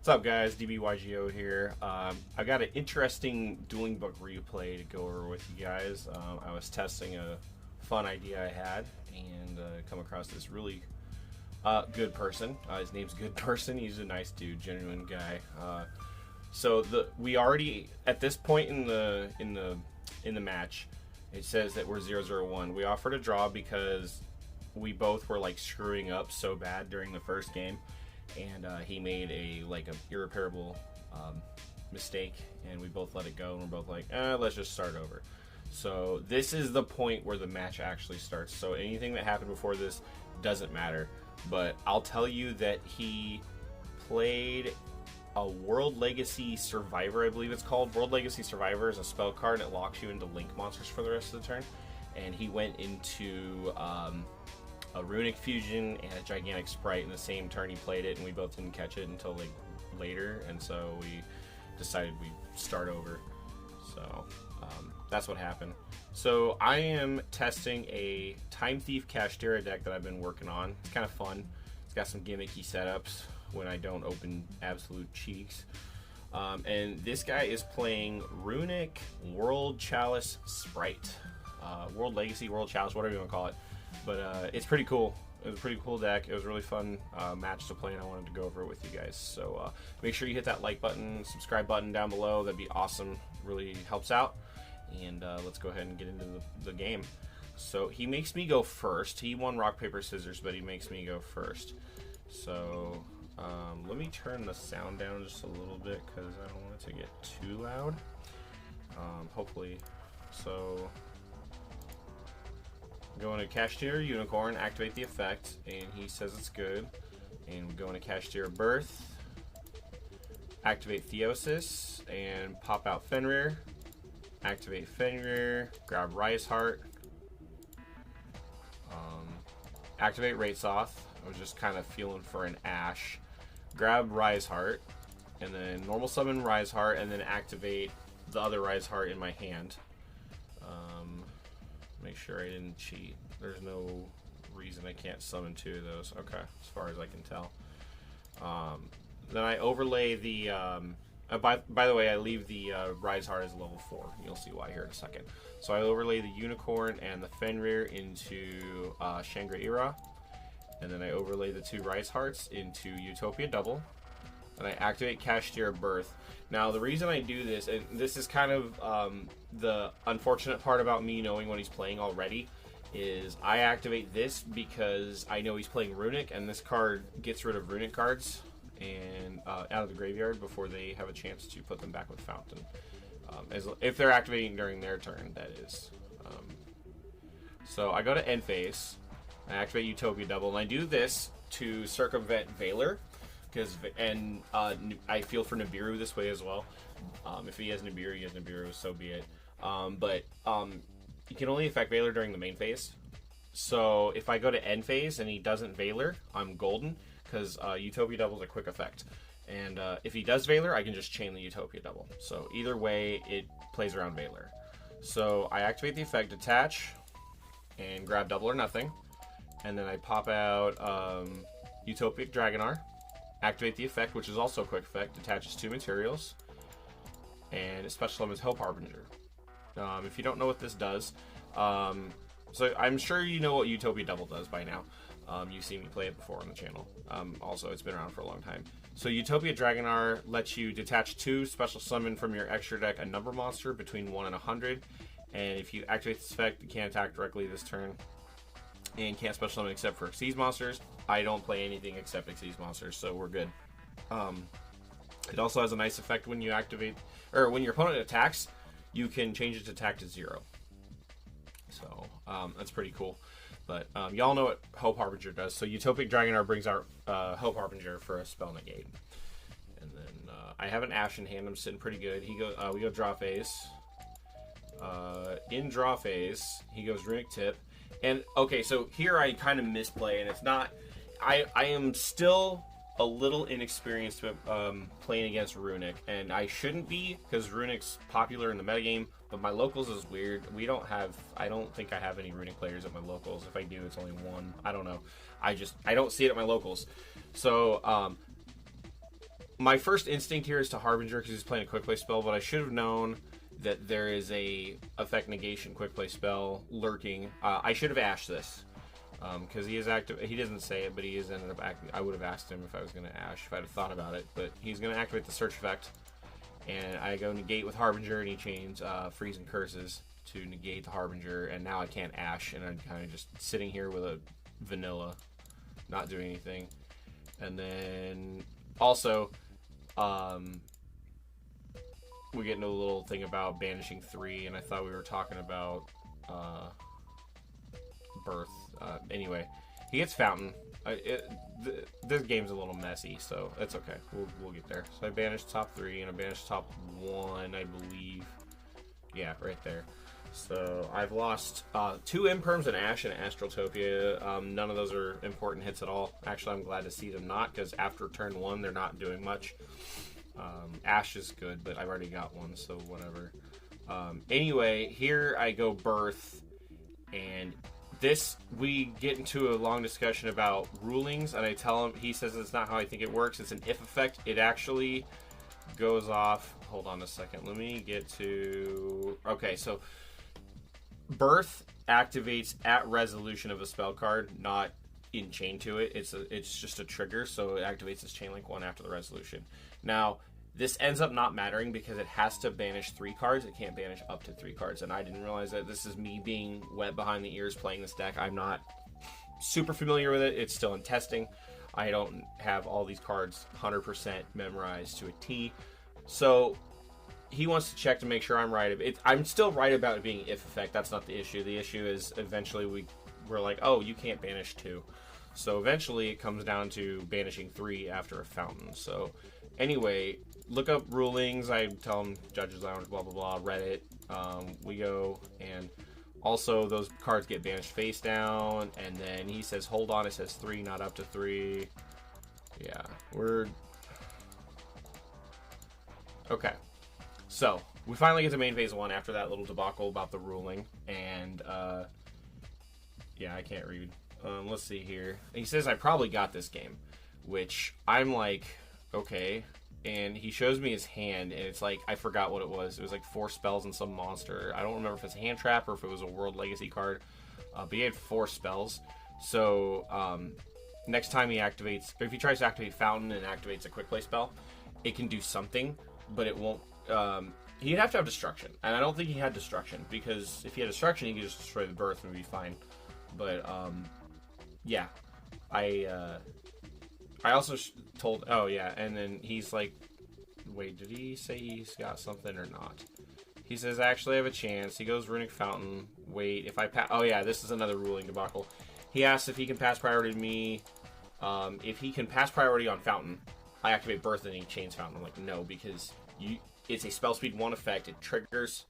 What's up, guys? DB-YGO here. I've got an interesting DuelingBook replay to go over with you guys. I was testing a fun idea I had and come across this really good person. His name's Good Person. He's a nice dude, genuine guy. We already at this point in the match, it says that we're 0-0-1. We offered a draw because we both were like screwing up so bad during the first game. And he made a irreparable mistake, and we both let it go, and we're both like, let's just start over. So this is the point where the match actually starts. So anything that happened before this doesn't matter. But I'll tell you that he played a World Legacy Survivor, I believe it's called. World Legacy Survivor is a spell card, and it locks you into Link monsters for the rest of the turn. And he went into a Runick fusion and a gigantic Spright in the same turn he played it, and we both didn't catch it until like later, and so we decided we'd start over. So that's what happened. So I am testing a Time Thief Kashtira deck that I've been working on. It's kind of fun. It's got some gimmicky setups when I don't open absolute cheeks. And this guy is playing Runick World Chalice Spright. World Legacy, World Chalice, whatever you want to call it. But it's pretty cool. It was a pretty cool deck. It was a really fun match to play, and I wanted to go over it with you guys. So make sure you hit that like button, subscribe button down below. That'd be awesome. Really helps out. And let's go ahead and get into the game. So he makes me go first. He won rock, paper, scissors, but he makes me go first. So let me turn the sound down just a little bit because I don't want it to get too loud. Hopefully. So go into Kashtira Unicorn, activate the effect, and he says it's good. And we go into Kashtira Birth, activate Theosis, and pop out Fenrir. Activate Fenrir, grab Rise Heart, activate Raitsoth. I was just kind of feeling for an Ash. Grab Rise Heart, and then normal summon Rise Heart, and then activate the other Rise Heart in my hand. Make sure I didn't cheat. There's no reason I can't summon two of those. Okay, as far as I can tell. Then I overlay the... by the way, I leave the Rise Heart as level 4. You'll see why here in a second. So I overlay the Unicorn and the Fenrir into Shangri-Ira. And then I overlay the 2 Rise Hearts into Utopia Double. And I activate Kashtira Birth. Now, the reason I do this, and this is kind of the unfortunate part about me knowing what he's playing already, is I activate this because I know he's playing Runick, and this card gets rid of Runick cards and out of the graveyard before they have a chance to put them back with Fountain. If they're activating during their turn, that is. So I go to end phase, I activate Utopia Double, and I do this to circumvent Valor, and I feel for Nibiru this way as well. If he has Nibiru, he has Nibiru, so be it. But he can only affect Valor during the main phase. So if I go to end phase and he doesn't Valor, I'm golden, because Utopia Double is a quick effect. And if he does Valor, I can just chain the Utopia Double. So either way, it plays around Valor. So I activate the effect, attach, and grab double or nothing. And then I pop out Utopic Dragonar, activate the effect, which is also a quick effect, attaches 2 materials, and it special summons Hope Harbinger. If you don't know what this does, so I'm sure you know what Utopia Double does by now. You've seen me play it before on the channel. Also, it's been around for a long time. So Utopia Dragonar lets you detach 2, special summon from your extra deck a number monster between 1 and 100. And if you activate this effect, you can't attack directly this turn. And can't special summon except for Xyz monsters. I don't play anything except Xyz monsters, so we're good. It also has a nice effect when you activate, or when your opponent attacks, you can change its attack to 0. So that's pretty cool. But y'all know what Hope Harbinger does. So Utopic Dragonar brings out Hope Harbinger for a spell negate. And then I have an Ash in hand. I'm sitting pretty good. We go draw phase. In draw phase, he goes Runick Tip. And okay, so here I kind of misplay, and it's not. I am still a little inexperienced playing against Runick, and I shouldn't be because Runick's popular in the metagame. But my locals is weird. I don't think I have any Runick players at my locals. If I do, it's only one. I don't know. I don't see it at my locals. So my first instinct here is to Harbinger because he's playing a quick play spell, but I should have known that there is a effect negation quick play spell lurking. I should have ashed this because he is active. He doesn't say it, but he is ended up acting. I would have asked him if I was going to ash if I'd have thought about it, but he's going to activate the search effect, and I go negate with Harbinger, and he chains freeze and curses to negate the Harbinger, and now I can't ash, and I'm kind of just sitting here with a vanilla, not doing anything. And then also we get into a little thing about banishing 3, and I thought we were talking about Birth. Anyway, he gets Fountain. This game's a little messy, so that's okay. We'll get there. So I banished top 3, and I banished top 1, I believe. Yeah, right there. So I've lost 2 Imperms, an Ash, and an Astrotopia. None of those are important hits at all. Actually, I'm glad to see them not, because after turn 1, they're not doing much. Ash is good, but I've already got one, so whatever. Anyway, here I go Birth, and this, we get into a long discussion about rulings, and I tell him, he says it's not how I think it works. It's an if effect. It actually goes off. Hold on a second. Let me get to... Okay, so Birth activates at resolution of a spell card, not in chain to it. It's just a trigger, so it activates its chain link 1 after the resolution. Now, this ends up not mattering because it has to banish 3 cards. It can't banish up to 3 cards, and I didn't realize that. This is me being wet behind the ears playing this deck. I'm not super familiar with it. It's still in testing. I don't have all these cards 100% memorized to a T. So he wants to check to make sure I'm right. I'm still right about it being if effect. That's not the issue. The issue is eventually we're like, oh, you can't banish 2. So eventually it comes down to banishing 3 after a Fountain. So anyway, look up rulings. I tell them Judges Lounge, blah, blah, blah, Reddit. We go, and also those cards get banished face down. And then he says, hold on, it says 3, not up to 3. Yeah, we're... Okay. So, we finally get to main phase 1 after that little debacle about the ruling. And, yeah, I can't read. Let's see here. He says I probably got this game, which I'm like, okay. And he shows me his hand, and it's like, I forgot what it was. It was like 4 spells and some monster. I don't remember if it's a hand trap or if it was a World Legacy card. But he had 4 spells. So, next time he activates, or if he tries to activate Fountain and activates a quick play spell, it can do something, but it won't. He'd have to have Destruction, and I don't think he had Destruction, because if he had Destruction, he could just destroy the Birth and be fine. But, yeah. I also told... Oh, yeah, and then he's like... Wait, did he say he's got something or not? He says, actually, I have a chance. He goes Runick Fountain. Wait, if I pass... Oh, yeah, this is another ruling debacle. He asks if he can pass priority to me. If he can pass priority on Fountain, I activate Birth and he chains Fountain. I'm like, no, because it's a spell speed 1 effect. It triggers.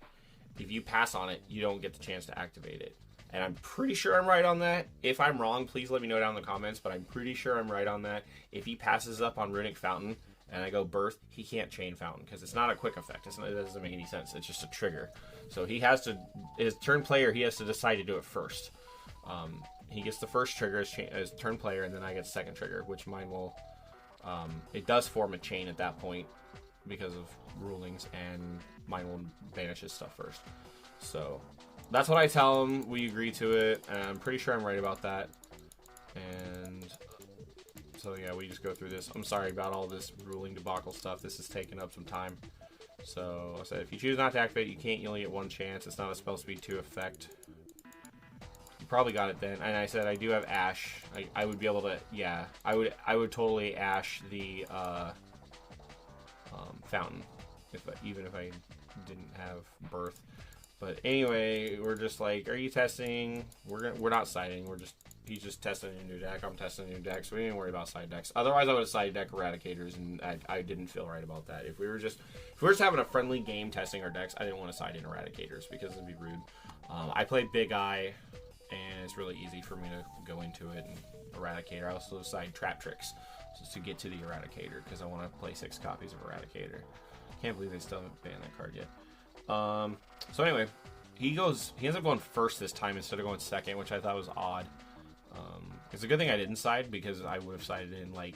If you pass on it, you don't get the chance to activate it. And I'm pretty sure I'm right on that. If I'm wrong, please let me know down in the comments, but I'm pretty sure I'm right on that. If he passes up on Runick Fountain and I go Birth, he can't chain Fountain because it's not a quick effect. It doesn't make any sense. It's just a trigger. So he has to, his turn player, he has to decide to do it first. He gets the first trigger as turn player, and then I get second trigger, which mine will, it does form a chain at that point because of rulings, and mine will banish his stuff first. So that's what I tell him. We agree to it, and I'm pretty sure I'm right about that. And so yeah, we just go through this. I'm sorry about all this ruling debacle stuff. This has taken up some time. So I said, if you choose not to activate, you can't. You only get 1 chance. It's not a spell speed 2 effect. You probably got it then. And I said I do have Ash. I would be able to. Yeah, I would totally Ash the Fountain even if I didn't have Birth. But anyway, we're just like, are you testing? We're not siding. He's just testing a new deck. I'm testing a new deck, so we didn't worry about side decks. Otherwise, I would have side deck Eradicators, and I didn't feel right about that. If we were just having a friendly game testing our decks, I didn't want to side in Eradicators because it'd be rude. I play Big Eye, and it's really easy for me to go into it and Eradicator. I also side Trap Tricks to get to the Eradicator because I want to play 6 copies of Eradicator. Can't believe they still haven't banned that card yet. So anyway, he ends up going first this time instead of going second, which I thought was odd. It's a good thing I didn't side, because I would have sided in like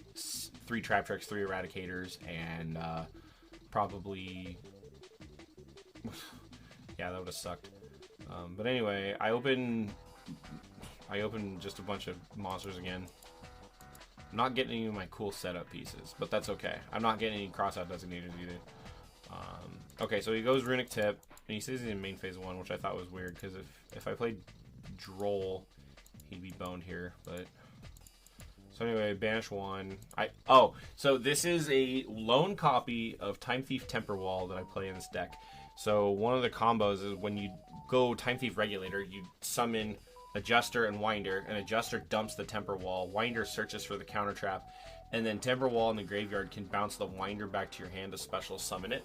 3 Trap Tricks, 3 Eradicators, and probably... yeah, that would have sucked. But anyway, I opened just a bunch of monsters again. I'm not getting any of my cool setup pieces, but that's okay. I'm not getting any crossout designators either. Okay, so he goes Runick Tip, and he says he's in main phase 1, which I thought was weird, because if I played Droll, he'd be boned here, but... So anyway, banish 1. So this is a lone copy of Time Thief Temper Wall that I play in this deck. So one of the combos is when you go Time Thief Regulator, you summon Adjuster and Winder, and Adjuster dumps the Temper Wall, Winder searches for the counter trap, and then Temper Wall in the graveyard can bounce the Winder back to your hand to special summon it.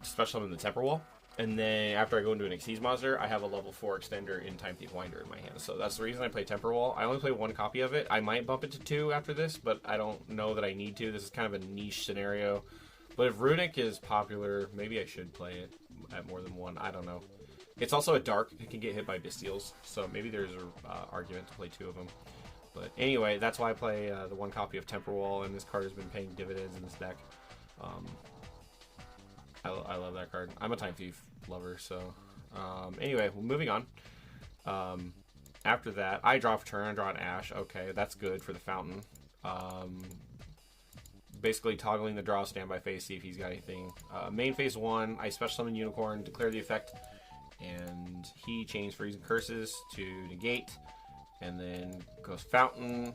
Special summon the Temper Wall. And then after I go into an Xyz monster, I have a level 4 extender in Time Thief Winder in my hand. So that's the reason I play Temper Wall. I only play 1 copy of it. I might bump it to 2 after this, but I don't know that I need to. This is kind of a niche scenario. But if Runick is popular, maybe I should play it at more than 1. I don't know. It's also a dark. It can get hit by Bestials. So maybe there's an argument to play 2 of them. But anyway, that's why I play the 1 copy of Temper Wall, and this card has been paying dividends in this deck. I love that card. I'm a Time Thief lover, so... anyway, moving on. After that, I draw for turn, I draw an Ash. Okay, that's good for the Fountain. Basically toggling the draw standby phase, see if he's got anything. Main phase 1, I special summon Unicorn, declare the effect, and he chains Freezing Curses to negate, and then goes Fountain.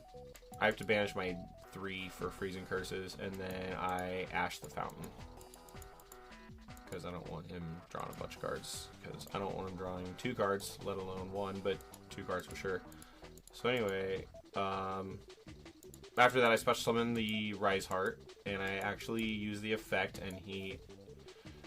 I have to banish my 3 for Freezing Curses, and then I Ash the Fountain. Because I don't want him drawing a bunch of cards. Because I don't want him drawing 2 cards, let alone 1, but 2 cards for sure. So anyway, after that I special summon the Rise Heart, and I actually use the effect, and he...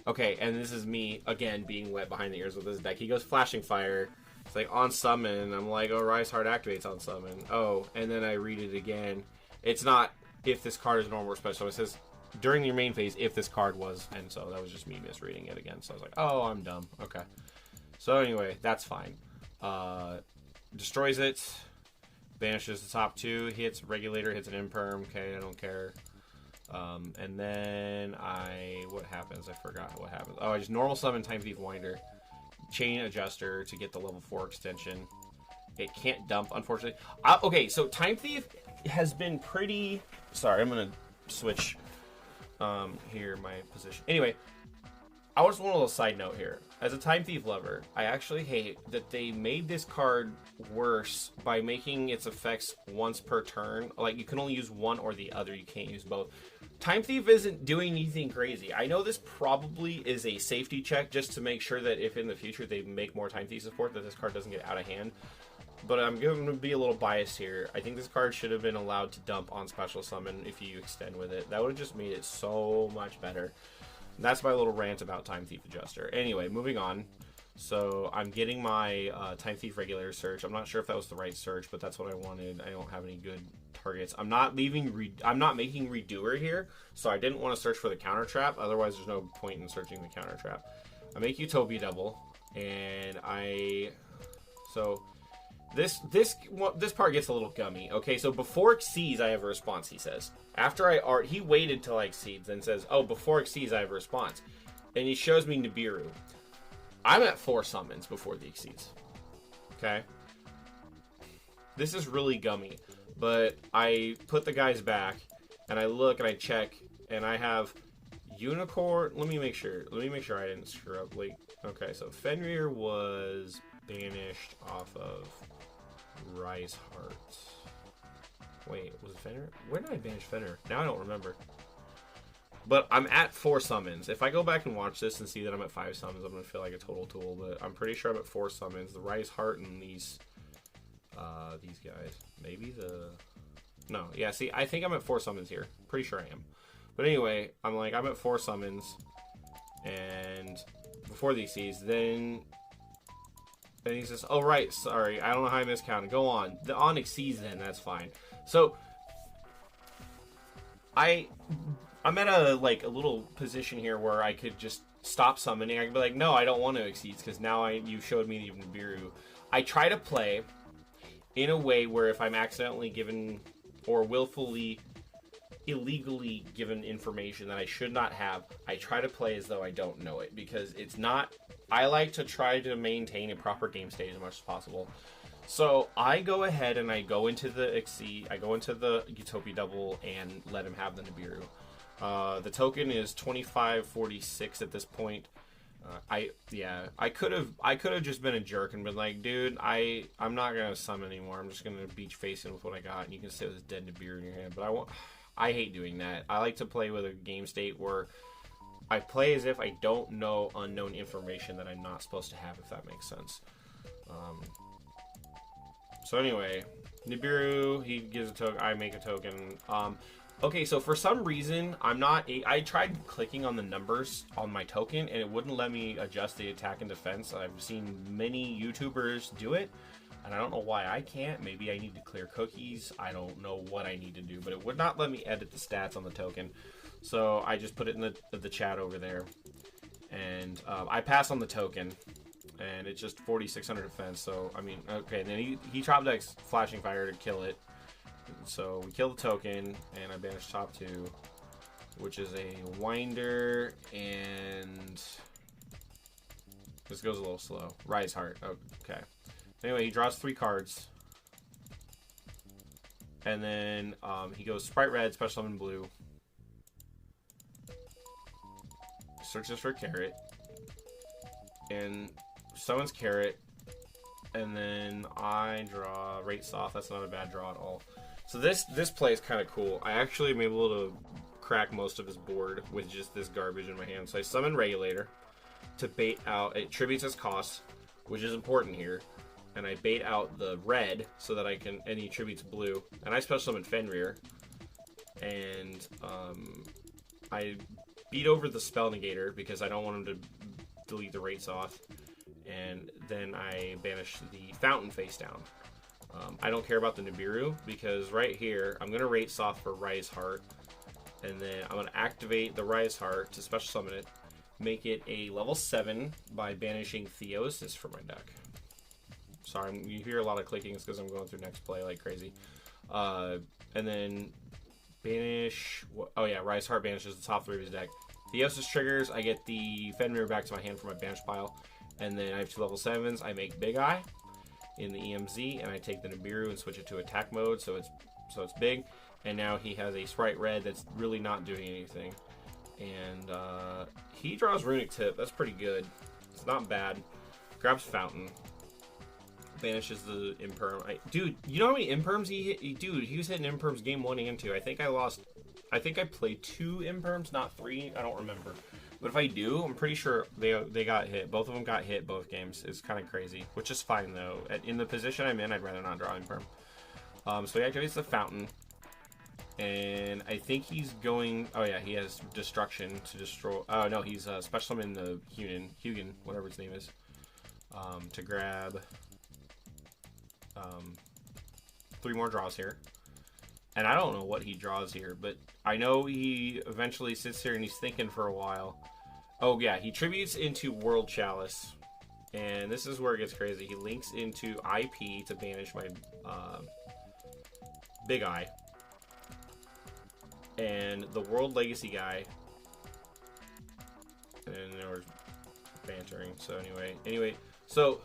Okay, and this is me, again, being wet behind the ears with this deck. He goes Flashing Fire. It's like, on summon. I'm like, oh, Rise Heart activates on summon. Oh, and then I read it again. It's not if this card is normal or special. It says... during your main phase, if this card was, and so that was just me misreading it again. So I was like, oh, I'm dumb. Okay. So anyway, that's fine. Destroys it, banishes the top 2, hits Regulator, hits an Imperm. Okay, I don't care. And then what happens? I forgot what happens. Oh, I just normal summon Time Thief Winder, Chain Adjuster to get the level 4 extension. It can't dump, unfortunately. Okay, so Time Thief has been pretty... Sorry, I'm going to switch... here my position. Anyway, I just want a little side note here. As a Time Thief lover, I actually hate that they made this card worse by making its effects once per turn. Like, you can only use one or the other. You can't use both. Time Thief isn't doing anything crazy. I know this probably is a safety check just to make sure that if in the future they make more Time Thief support, that this card doesn't get out of hand. But I'm going to be a little biased here. I think this card should have been allowed to dump on special summon if you extend with it. That would have just made it so much better. And that's my little rant about Time Thief Adjuster. Anyway, moving on. So I'm getting my Time Thief Regulator search. I'm not sure if that was the right search, but that's what I wanted. I don't have any good targets. I'm not making Redoer here, so I didn't want to search for the counter trap. Otherwise, there's no point in searching the counter trap. I make Utopia Double, and This part gets a little gummy. Okay, so before Xyz, I have a response, he says. After he waited till I Xyz, then says, oh, before Xyz, I have a response. And he shows me Nibiru. I'm at 4 summons before the Xyz. Okay? This is really gummy. But I put the guys back, and I look, and I check, and I have Unicorn. Let me make sure I didn't screw up. Like, okay, so Fenrir was banished off of Rise Heart. Wait, was it Fenrir? Where did I banish Fenrir? Now I don't remember. But I'm at 4 summons. If I go back and watch this and see that I'm at 5 summons, I'm going to feel like a total tool. But I'm pretty sure I'm at 4 summons. The Rise Heart and these guys. Maybe the... No, yeah, see, I think I'm at 4 summons here. Pretty sure I am. But anyway, I'm at 4 summons. And before these sees, then he says, oh, right, sorry, I don't know how I miscounted. Go on. The Onyx sees then, that's fine. So, I'm at a little position here where I could just stop summoning. I could be like, no, I don't want to exceed because now you showed me the Nibiru. I try to play, in a way where if I'm accidentally given or willfully, illegally given information that I should not have, I try to play as though I don't know it, because it's not. I like to try to maintain a proper game state as much as possible. So I go ahead and I go into the Ixie, I go into the Utopia double and let him have the Nibiru. The token is 2546 at this point. I could have just been a jerk and been like, dude, I'm not gonna summon anymore. I'm just gonna beach face in with what I got, and you can sit with this dead Nibiru in your hand. But I hate doing that. I like to play with a game state where I play as if I don't know unknown information that I'm not supposed to have, if that makes sense. So anyway, Nibiru, he gives a token, I make a token. Okay, so for some reason, I tried clicking on the numbers on my token, and it wouldn't let me adjust the attack and defense. I've seen many YouTubers do it, and I don't know why I can't. Maybe I need to clear cookies. I don't know what I need to do, but it would not let me edit the stats on the token. So I just put it in the chat over there, and I pass on the token. And it's just 4,600 defense, so, I mean, okay, then he top decks Flashing Fire to kill it. So we kill the token, and I banish top 2, which is a Winder, and this goes a little slow. Rise Heart, okay. Anyway, he draws 3 cards. And then he goes Spright Red, Special Summon Blue. Searches for Carrot. And summons Carrot, and then I draw Rate Soft. That's not a bad draw at all. So this play is kind of cool. I actually am able to crack most of his board with just this garbage in my hand. So I summon Regulator to bait out. It tributes his cost, which is important here. And I bait out the red so that I can, and he tributes blue. And I special summon Fenrir. And I beat over the Spell Negator because I don't want him to delete the Rate Soft. And then I banish the Fountain face down. I don't care about the Nibiru because right here I'm going to Rate Soft for Rise Heart, and then I'm going to activate the Rise Heart to special summon it, make it a level 7 by banishing Theosis from my deck. Sorry, you hear a lot of clicking. It's because I'm going through next play like crazy. And then banish. Oh yeah, Rise Heart banishes the top 3 of his deck. Theosis triggers. I get the Fenrir back to my hand from my banish pile. And then I have 2 level 7s. I make Big Eye in the EMZ, and I take the Nibiru and switch it to attack mode, so it's big. And now he has a Spright Red that's really not doing anything. And he draws Runick Tip. That's pretty good. It's not bad. Grabs Fountain. Banishes the Imperm. Dude, you know how many Imperms he hit? Dude, he was hitting Imperms game 1 and 2. I think I played 2 Imperms, not 3. I don't remember. But if I do, I'm pretty sure they got hit. Both of them got hit both games. It's kind of crazy, which is fine, though. In the position I'm in, I'd rather not draw Imperm. So he activates the Fountain. And I think he's going... Oh, yeah, he has Destruction to destroy... Oh, no, he's special summon the Hugin, whatever his name is, to grab 3 more draws here. And I don't know what he draws here, but I know he eventually sits here and he's thinking for a while. Oh, yeah, he tributes into World Chalice. And this is where it gets crazy. He links into IP to banish my Big Eye. And the World Legacy guy. And there was bantering. So anyway. So,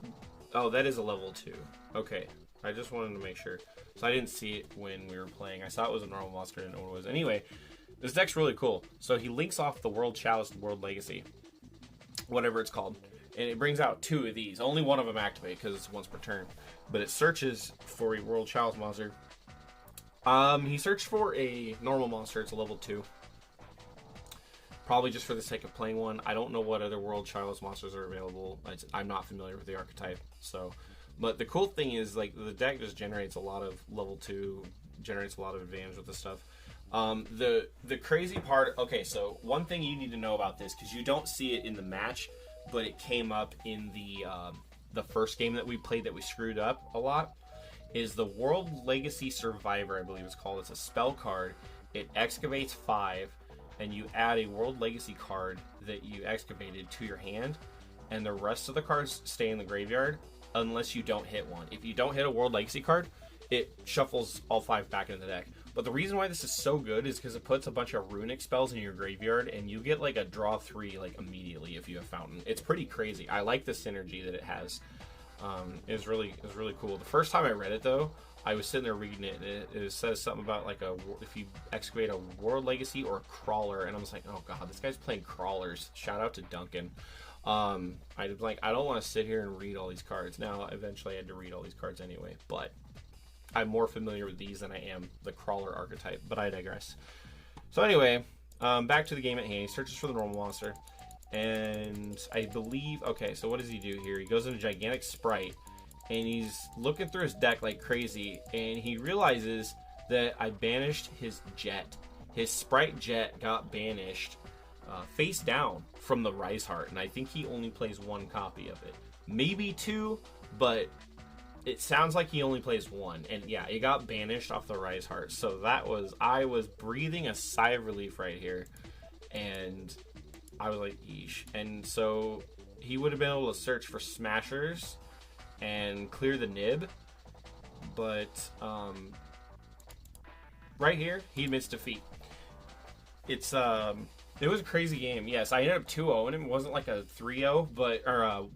oh, that is a level 2. Okay. I just wanted to make sure. So I didn't see it when we were playing. I saw it was a normal monster. I didn't know what it was. Anyway, this deck's really cool. So he links off the World Chalice and World Legacy. Whatever it's called. And it brings out 2 of these. Only one of them activate because it's once per turn. But it searches for a World Chalice monster. He searched for a normal monster. It's a level 2. Probably just for the sake of playing one. I don't know what other World Chalice monsters are available. I'm not familiar with the archetype. So... But the cool thing is, like, the deck just generates a lot of level 2, generates a lot of advantage with this stuff. The crazy part, okay, so one thing you need to know about this, because you don't see it in the match, but it came up in the first game that we played that we screwed up a lot, is the World Legacy Survivor, I believe it's called. It's a spell card. It excavates 5, and you add a World Legacy card that you excavated to your hand, and the rest of the cards stay in the graveyard unless you don't hit one. If you don't hit a World Legacy card, it shuffles all 5 back into the deck. But the reason why this is so good is because it puts a bunch of Runick spells in your graveyard, and you get like a draw 3 like immediately if you have Fountain. It's pretty crazy. I like the synergy that it has. It was really cool. The first time I read it though, I was sitting there reading it, and it says something about like if you excavate a World Legacy or a Crawler, and I was like, oh god, this guy's playing Crawlers. Shout out to Duncan. I was like, I don't want to sit here and read all these cards. Now, eventually, I had to read all these cards anyway, but I'm more familiar with these than I am the Crawler archetype, but I digress. So anyway, back to the game at hand. He searches for the normal monster, and I believe, okay, so what does he do here? He goes into Gigantic Spright, and he's looking through his deck like crazy, and he realizes that I banished his Jet. His Spright Jet got banished face down from the Rise Heart, and I think he only plays 1 copy of it. Maybe 2, but it sounds like he only plays 1, and yeah, it got banished off the Rise Heart. So I was breathing a sigh of relief right here, and I was like, yeesh. And so he would have been able to search for Smashers and clear the nib, but right here he admits defeat. It was a crazy game. Yes, I ended up 2-0, and it wasn't like a 3-0, or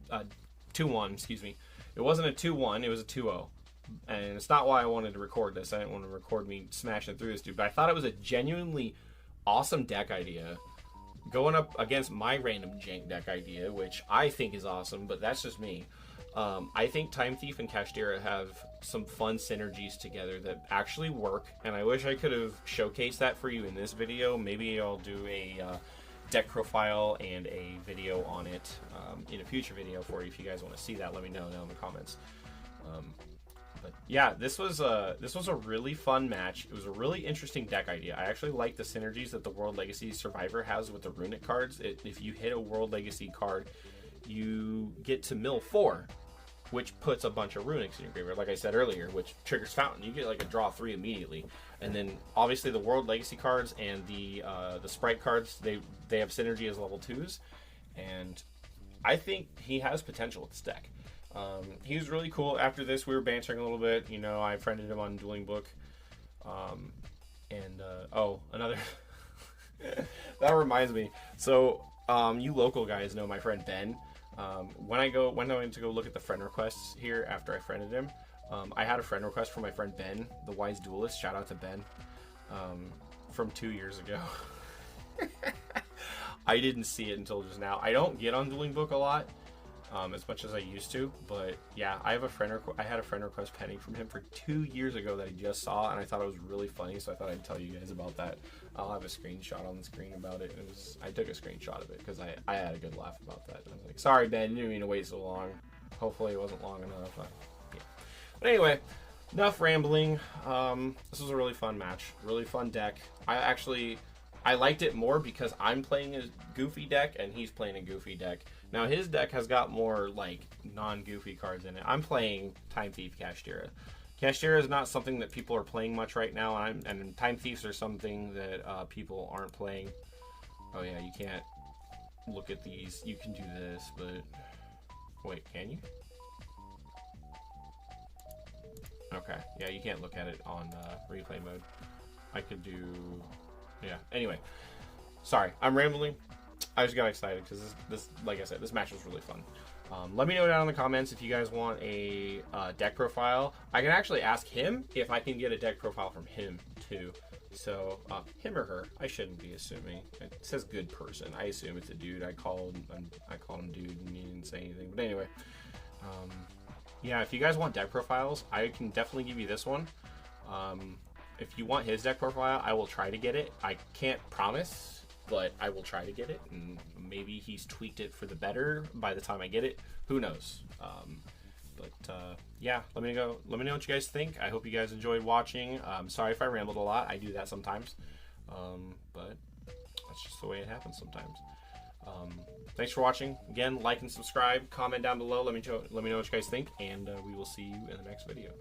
2-1, excuse me. It wasn't a 2-1, it was a 2-0. And it's not why I wanted to record this. I didn't want to record me smashing through this dude, but I thought it was a genuinely awesome deck idea. Going up against my random jank deck idea, which I think is awesome, but that's just me. I think Time Thief and Kashtira have some fun synergies together that actually work, and I wish I could have showcased that for you in this video. Maybe I'll do a deck profile and a video on it in a future video for you. If you guys want to see that, let me know down in the comments. But yeah, this was a really fun match. It was a really interesting deck idea. I actually like the synergies that the World Legacy Survivor has with the Runick cards. If you hit a World Legacy card, you get to mill 4, which puts a bunch of Runicks in your graveyard, like I said earlier, which triggers Fountain. You get like a draw 3 immediately. And then obviously the World Legacy cards and the Spright cards, they have synergy as level 2s, and I think he has potential with this deck. He was really cool. After this, we were bantering a little bit. You know, I friended him on DuelingBook. Another that reminds me. So you local guys know my friend Ben. When I went to go look at the friend requests here after I friended him, I had a friend request from my friend Ben, the Wise Duelist. Shout out to Ben, from 2 years ago. I didn't see it until just now. I don't get on DuelingBook a lot, as much as I used to, but yeah, I had a friend request pending from him for 2 years ago that I just saw, and I thought it was really funny, so I thought I'd tell you guys about that. I'll have a screenshot on the screen about it. I took a screenshot of it because I had a good laugh about that. I was like, sorry Ben, didn't mean to wait so long. Hopefully it wasn't long enough. Yeah. But anyway, enough rambling. This was a really fun match, really fun deck. I liked it more because I'm playing a goofy deck and he's playing a goofy deck. Now his deck has got more like non-goofy cards in it. I'm playing Time Thief Kashtira. Kashtira is not something that people are playing much right now, and Time Thieves are something that people aren't playing. Oh yeah, you can't look at these. You can do this, but wait, can you? Okay, yeah, you can't look at it on replay mode. I could do, yeah. Anyway, sorry, I'm rambling. I just got excited because this, like I said, this match was really fun. Let me know down in the comments if you guys want a deck profile. I can actually ask him if I can get a deck profile from him too. So him or her, I shouldn't be assuming. It says good person. I assume it's a dude. I called him dude and he didn't say anything. But anyway, yeah, if you guys want deck profiles, I can definitely give you this one. If you want his deck profile, I will try to get it. I can't promise, but I will try to get it, and maybe he's tweaked it for the better by the time I get it. Who knows? Yeah, let me know what you guys think. I hope you guys enjoyed watching. Sorry if I rambled a lot. I do that sometimes, but that's just the way it happens sometimes. Thanks for watching. Again, like and subscribe. Comment down below. Let me know what you guys think, and we will see you in the next video.